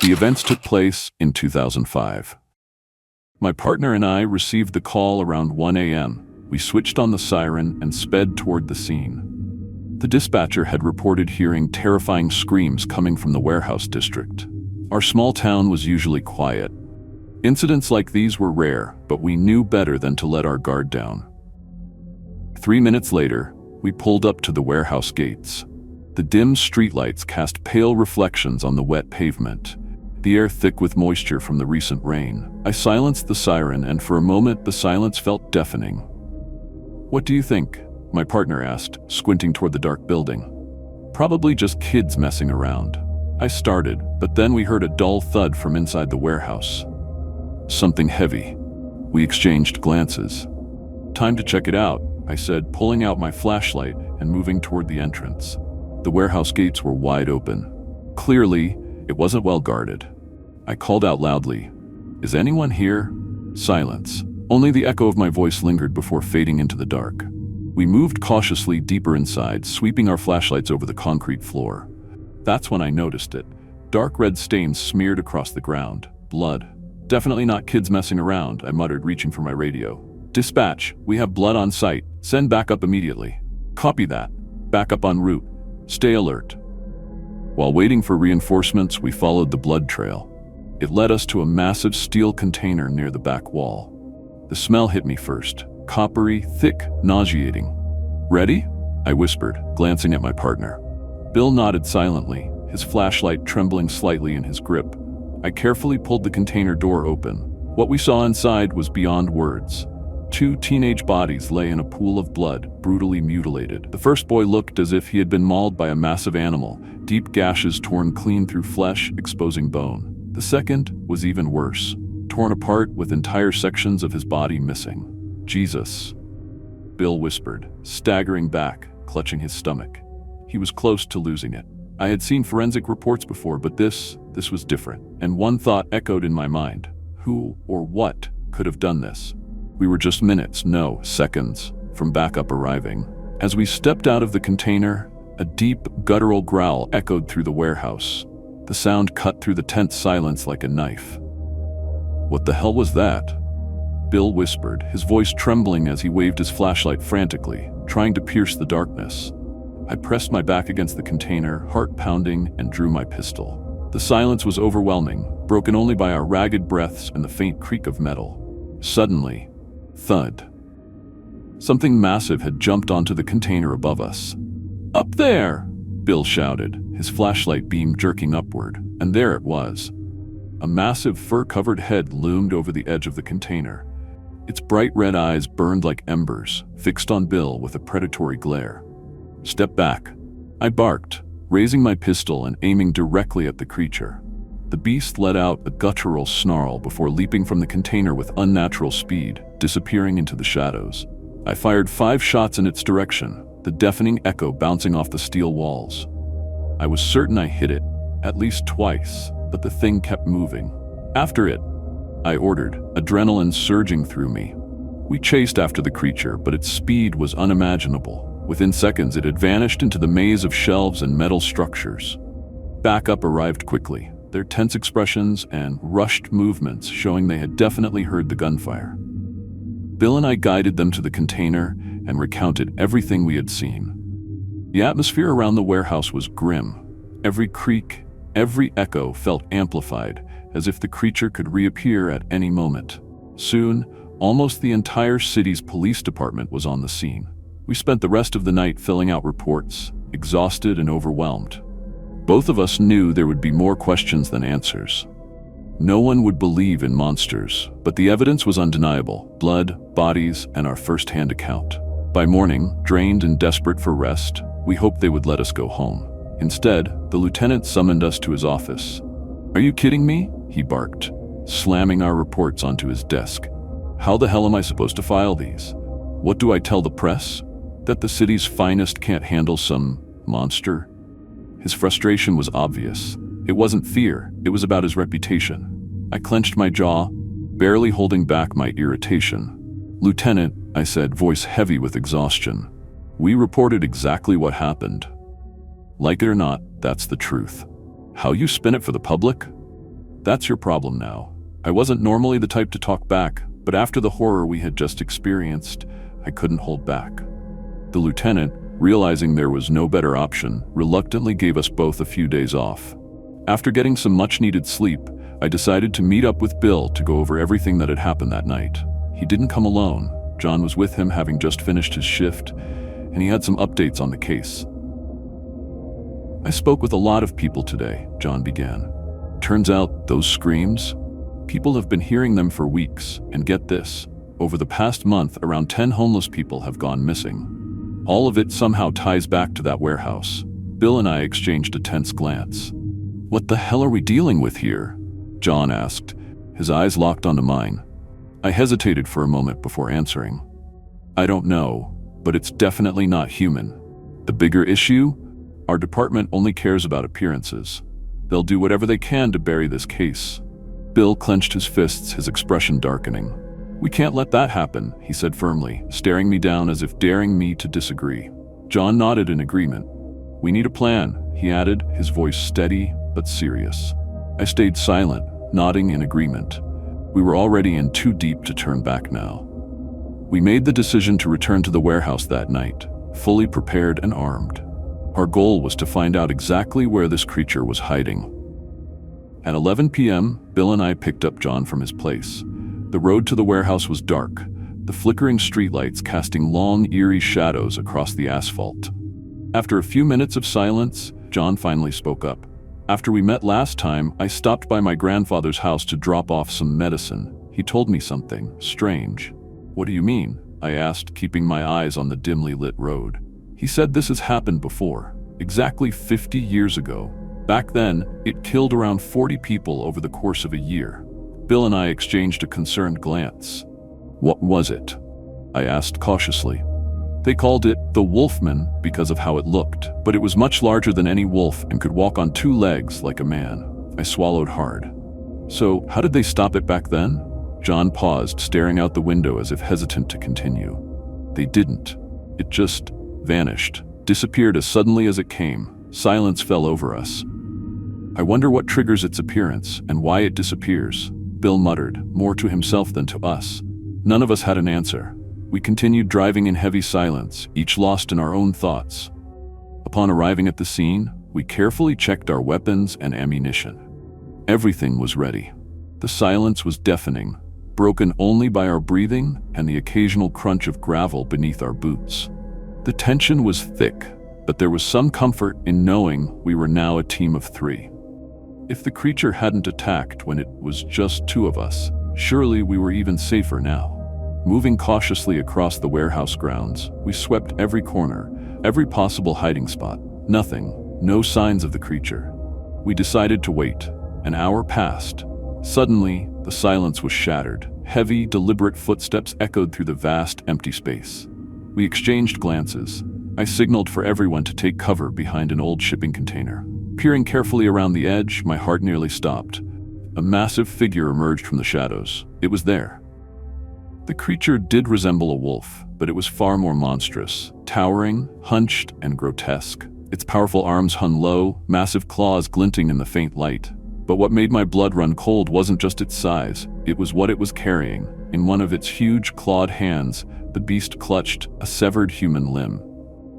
The events took place in 2005. My partner and I received the call around 1 a.m. We switched on the siren and sped toward the scene. The dispatcher had reported hearing terrifying screams coming from the warehouse district. Our small town was usually quiet. Incidents like these were rare, but we knew better than to let our guard down. 3 minutes later, we pulled up to the warehouse gates. The dim streetlights cast pale reflections on the wet pavement, the air thick with moisture from the recent rain. I silenced the siren, and for a moment the silence felt deafening. "What do you think?" my partner asked, squinting toward the dark building. "Probably just kids messing around," I started, but then we heard a dull thud from inside the warehouse. Something heavy. We exchanged glances. "Time to check it out," I said, pulling out my flashlight and moving toward the entrance. The warehouse gates were wide open. Clearly, it wasn't well guarded. I called out loudly, "Is anyone here?" Silence. Only the echo of my voice lingered before fading into the dark. We moved cautiously deeper inside, sweeping our flashlights over the concrete floor. That's when I noticed it. Dark red stains smeared across the ground. Blood. "Definitely not kids messing around," I muttered, reaching for my radio. "Dispatch, we have blood on site. Send backup immediately." "Copy that. Backup en route. Stay alert." While waiting for reinforcements, we followed the blood trail. It led us to a massive steel container near the back wall. The smell hit me first. Coppery, thick, nauseating. "Ready?" I whispered, glancing at my partner. Bill nodded silently, his flashlight trembling slightly in his grip. I carefully pulled the container door open. What we saw inside was beyond words. 2 teenage bodies lay in a pool of blood, brutally mutilated. The first boy looked as if he had been mauled by a massive animal, deep gashes torn clean through flesh, exposing bone. The second was even worse, torn apart with entire sections of his body missing. "Jesus," Bill whispered, staggering back, clutching his stomach. He was close to losing it. I had seen forensic reports before, but this was different. And one thought echoed in my mind. Who or what could have done this? We were just minutes, no, seconds, from backup arriving. As we stepped out of the container, a deep, guttural growl echoed through the warehouse. The sound cut through the tense silence like a knife. "What the hell was that?" Bill whispered, his voice trembling as he waved his flashlight frantically, trying to pierce the darkness. I pressed my back against the container, heart pounding, and drew my pistol. The silence was overwhelming, broken only by our ragged breaths and the faint creak of metal. Suddenly, thud. Something massive had jumped onto the container above us. "Up there!" Bill shouted, his flashlight beam jerking upward, and there it was. A massive fur-covered head loomed over the edge of the container. Its bright red eyes burned like embers, fixed on Bill with a predatory glare. "Step back," I barked, raising my pistol and aiming directly at the creature. The beast let out a guttural snarl before leaping from the container with unnatural speed, disappearing into the shadows. I fired 5 shots in its direction, the deafening echo bouncing off the steel walls. I was certain I hit it, at least twice, but the thing kept moving. "After it," I ordered, adrenaline surging through me. We chased after the creature, but its speed was unimaginable. Within seconds, it had vanished into the maze of shelves and metal structures. Backup arrived quickly, their tense expressions and rushed movements showing they had definitely heard the gunfire. Bill and I guided them to the container and recounted everything we had seen. The atmosphere around the warehouse was grim. Every creak, every echo felt amplified, as if the creature could reappear at any moment. Soon, almost the entire city's police department was on the scene. We spent the rest of the night filling out reports, exhausted and overwhelmed. Both of us knew there would be more questions than answers. No one would believe in monsters, but the evidence was undeniable: blood, bodies, and our first-hand account. By morning, drained and desperate for rest, we hoped they would let us go home. Instead, the lieutenant summoned us to his office. "Are you kidding me?" he barked, slamming our reports onto his desk. "How the hell am I supposed to file these? What do I tell the press? That the city's finest can't handle some monster?" His frustration was obvious. It wasn't fear, it was about his reputation. I clenched my jaw, barely holding back my irritation. "Lieutenant," I said, voice heavy with exhaustion, "we reported exactly what happened. Like it or not, that's the truth. How you spin it for the public? That's your problem now. I wasn't normally the type to talk back, but after the horror we had just experienced, I couldn't hold back. The lieutenant, realizing there was no better option, reluctantly gave us both a few days off. After getting some much-needed sleep, I decided to meet up with Bill to go over everything that had happened that night. He didn't come alone. John was with him, having just finished his shift, and he had some updates on the case. I spoke with a lot of people today, John began. Turns out, those screams, people have been hearing them for weeks, and get this, over the past month, around 10 homeless people have gone missing. All of it somehow ties back to that warehouse. Bill and I exchanged a tense glance. "What the hell are we dealing with here?" John asked, his eyes locked onto mine. I hesitated for a moment before answering. "I don't know, but it's definitely not human. The bigger issue? Our department only cares about appearances. They'll do whatever they can to bury this case." Bill clenched his fists, his expression darkening. "We can't let that happen," he said firmly, staring me down as if daring me to disagree. John nodded in agreement. "We need a plan," he added, his voice steady but serious. I stayed silent, nodding in agreement. We were already in too deep to turn back now. We made the decision to return to the warehouse that night, fully prepared and armed. Our goal was to find out exactly where this creature was hiding. At 11 p.m., Bill and I picked up John from his place. The road to the warehouse was dark, the flickering streetlights casting long, eerie shadows across the asphalt. After a few minutes of silence, John finally spoke up. "After we met last time, I stopped by my grandfather's house to drop off some medicine. He told me something strange." "What do you mean?" I asked, keeping my eyes on the dimly lit road. "He said this has happened before, exactly 50 years ago. Back then, it killed around 40 people over the course of a year." Bill and I exchanged a concerned glance. "What was it?" I asked cautiously. "They called it the Wolfman because of how it looked, but it was much larger than any wolf and could walk on 2 legs like a man." I swallowed hard. "So, how did they stop it back then?" John paused, staring out the window as if hesitant to continue. "They didn't. It just vanished, disappeared as suddenly as it came. Silence fell over us. I wonder what triggers its appearance and why it disappears," Bill muttered, more to himself than to us. None of us had an answer. We continued driving in heavy silence, each lost in our own thoughts. Upon arriving at the scene, we carefully checked our weapons and ammunition. Everything was ready. The silence was deafening, broken only by our breathing and the occasional crunch of gravel beneath our boots. The tension was thick, but there was some comfort in knowing we were now a team of 3. If the creature hadn't attacked when it was just 2 of us, surely we were even safer now. Moving cautiously across the warehouse grounds, we swept every corner, every possible hiding spot. Nothing, no signs of the creature. We decided to wait. An hour passed. Suddenly, the silence was shattered. Heavy, deliberate footsteps echoed through the vast, empty space. We exchanged glances. I signaled for everyone to take cover behind an old shipping container. Peering carefully around the edge, my heart nearly stopped. A massive figure emerged from the shadows. It was there. The creature did resemble a wolf, but it was far more monstrous, towering, hunched, and grotesque. Its powerful arms hung low, massive claws glinting in the faint light. But what made my blood run cold wasn't just its size, it was what it was carrying. In one of its huge clawed hands, the beast clutched a severed human limb.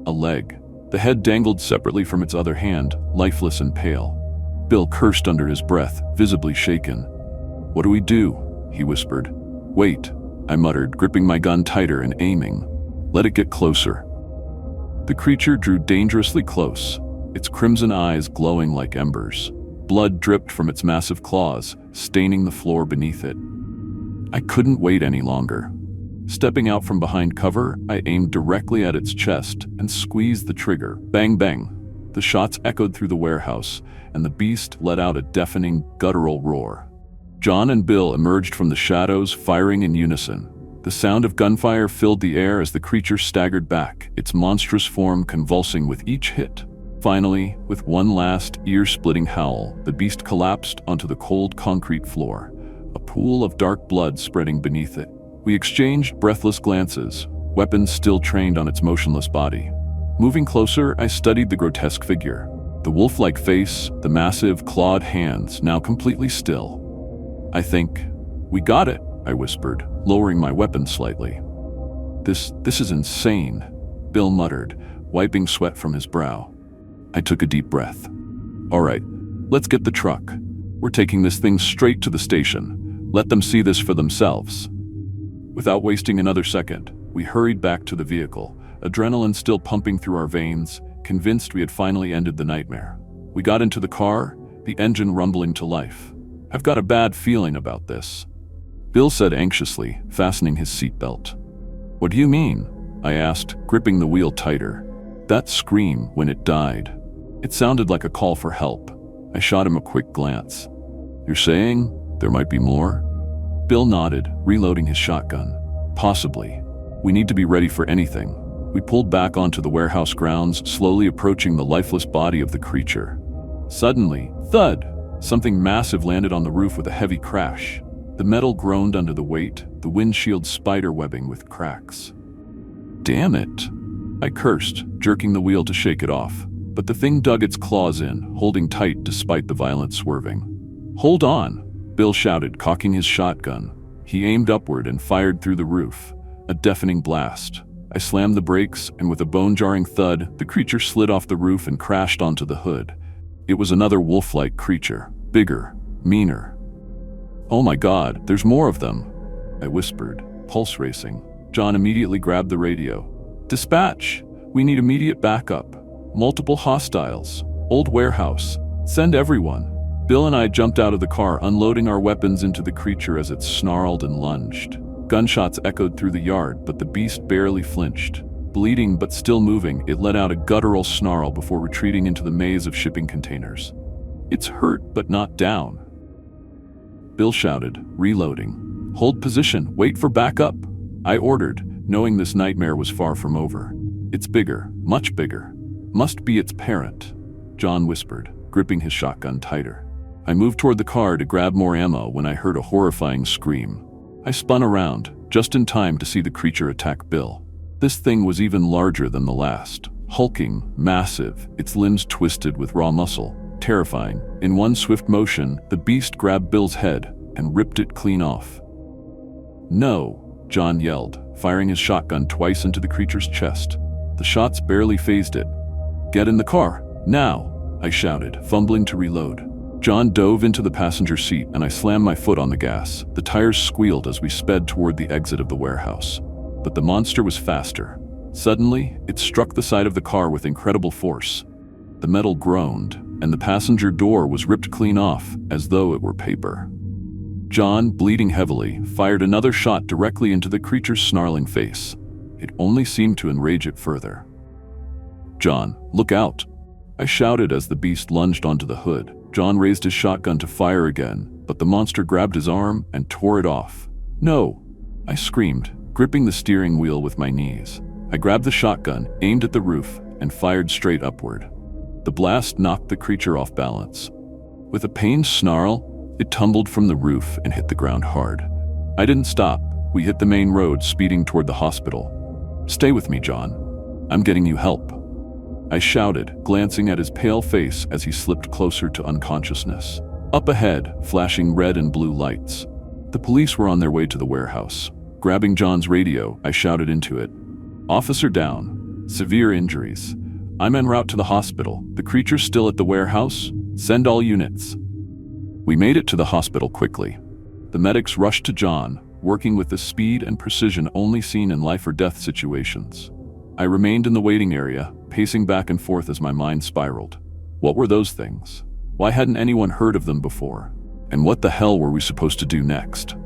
A leg. The head dangled separately from its other hand, lifeless and pale. Bill cursed under his breath, visibly shaken. "What do we do?" he whispered. "Wait," I muttered, gripping my gun tighter and aiming. "Let it get closer." The creature drew dangerously close, its crimson eyes glowing like embers. Blood dripped from its massive claws, staining the floor beneath it. I couldn't wait any longer. Stepping out from behind cover, I aimed directly at its chest and squeezed the trigger. Bang, bang. The shots echoed through the warehouse, and the beast let out a deafening, guttural roar. John and Bill emerged from the shadows, firing in unison. The sound of gunfire filled the air as the creature staggered back, its monstrous form convulsing with each hit. Finally, with one last, ear-splitting howl, the beast collapsed onto the cold concrete floor, a pool of dark blood spreading beneath it. We exchanged breathless glances, weapons still trained on its motionless body. Moving closer, I studied the grotesque figure. The wolf-like face, the massive, clawed hands, now completely still. "I think we got it," I whispered, lowering my weapon slightly. This is insane," Bill muttered, wiping sweat from his brow. I took a deep breath. "All right, let's get the truck. We're taking this thing straight to the station. Let them see this for themselves." Without wasting another second, we hurried back to the vehicle, adrenaline still pumping through our veins, convinced we had finally ended the nightmare. We got into the car, the engine rumbling to life. "I've got a bad feeling about this," Bill said anxiously, fastening his seatbelt. "What do you mean?" I asked, gripping the wheel tighter. "That scream when it died. It sounded like a call for help." I shot him a quick glance. "You're saying there might be more?" Bill nodded, reloading his shotgun. "Possibly. We need to be ready for anything." We pulled back onto the warehouse grounds, slowly approaching the lifeless body of the creature. Suddenly, thud! Something massive landed on the roof with a heavy crash. The metal groaned under the weight, the windshield spider-webbing with cracks. "Damn it!" I cursed, jerking the wheel to shake it off. But the thing dug its claws in, holding tight despite the violent swerving. "Hold on!" Bill shouted, cocking his shotgun. He aimed upward and fired through the roof. A deafening blast. I slammed the brakes, and with a bone-jarring thud, the creature slid off the roof and crashed onto the hood. It was another wolf-like creature, bigger, meaner. "Oh my God, there's more of them," I whispered, pulse racing. John immediately grabbed the radio. "Dispatch! We need immediate backup. Multiple hostiles. Old warehouse. Send everyone." Bill and I jumped out of the car, unloading our weapons into the creature as it snarled and lunged. Gunshots echoed through the yard, but the beast barely flinched. Bleeding but still moving, it let out a guttural snarl before retreating into the maze of shipping containers. "It's hurt, but not down," Bill shouted, reloading. "Hold position, wait for backup," I ordered, knowing this nightmare was far from over. "It's bigger, much bigger. Must be its parent," John whispered, gripping his shotgun tighter. I moved toward the car to grab more ammo when I heard a horrifying scream. I spun around, just in time to see the creature attack Bill. This thing was even larger than the last. Hulking, massive, its limbs twisted with raw muscle. Terrifying. In one swift motion, the beast grabbed Bill's head and ripped it clean off. "No!" John yelled, firing his shotgun twice into the creature's chest. The shots barely fazed it. "Get in the car, now!" I shouted, fumbling to reload. John dove into the passenger seat and I slammed my foot on the gas. The tires squealed as we sped toward the exit of the warehouse. But the monster was faster. Suddenly, it struck the side of the car with incredible force. The metal groaned, and the passenger door was ripped clean off, as though it were paper. John, bleeding heavily, fired another shot directly into the creature's snarling face. It only seemed to enrage it further. "John, look out!" I shouted as the beast lunged onto the hood. John raised his shotgun to fire again, but the monster grabbed his arm and tore it off. "No!" I screamed, gripping the steering wheel with my knees. I grabbed the shotgun, aimed at the roof, and fired straight upward. The blast knocked the creature off balance. With a pained snarl, it tumbled from the roof and hit the ground hard. I didn't stop. We hit the main road, speeding toward the hospital. "Stay with me, John. I'm getting you help," I shouted, glancing at his pale face as he slipped closer to unconsciousness. Up ahead, flashing red and blue lights. The police were on their way to the warehouse. Grabbing John's radio, I shouted into it. "Officer down. Severe injuries. I'm en route to the hospital. The creature's still at the warehouse. Send all units." We made it to the hospital quickly. The medics rushed to John, working with the speed and precision only seen in life-or-death situations. I remained in the waiting area, pacing back and forth as my mind spiraled. What were those things? Why hadn't anyone heard of them before? And what the hell were we supposed to do next?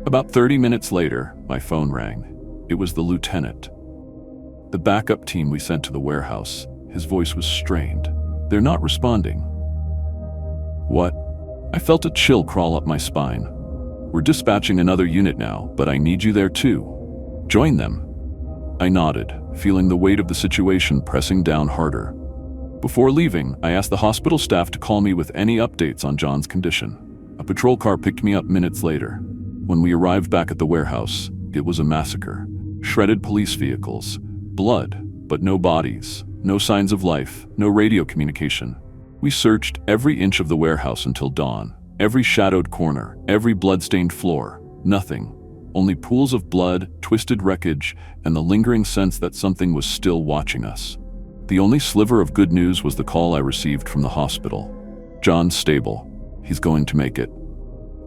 About 30 minutes later, my phone rang. It was the lieutenant. The backup team we sent to the warehouse. His voice was strained. "They're not responding." "What?" I felt a chill crawl up my spine. "We're dispatching another unit now, but I need you there too. Join them." I nodded, feeling the weight of the situation pressing down harder. Before leaving, I asked the hospital staff to call me with any updates on John's condition. A patrol car picked me up minutes later. When we arrived back at the warehouse, it was a massacre. Shredded police vehicles, blood, but no bodies, no signs of life, no radio communication. We searched every inch of the warehouse until dawn. Every shadowed corner, every blood-stained floor, nothing. Only pools of blood, twisted wreckage, and the lingering sense that something was still watching us. The only sliver of good news was the call I received from the hospital. "John's stable. He's going to make it."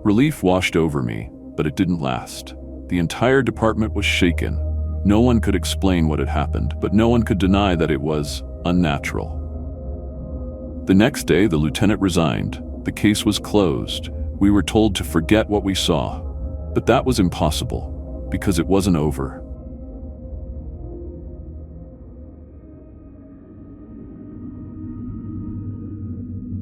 Relief washed over me, but it didn't last. The entire department was shaken. No one could explain what had happened, but no one could deny that it was unnatural. The next day, the lieutenant resigned. The case was closed. We were told to forget what we saw. But that was impossible, because it wasn't over.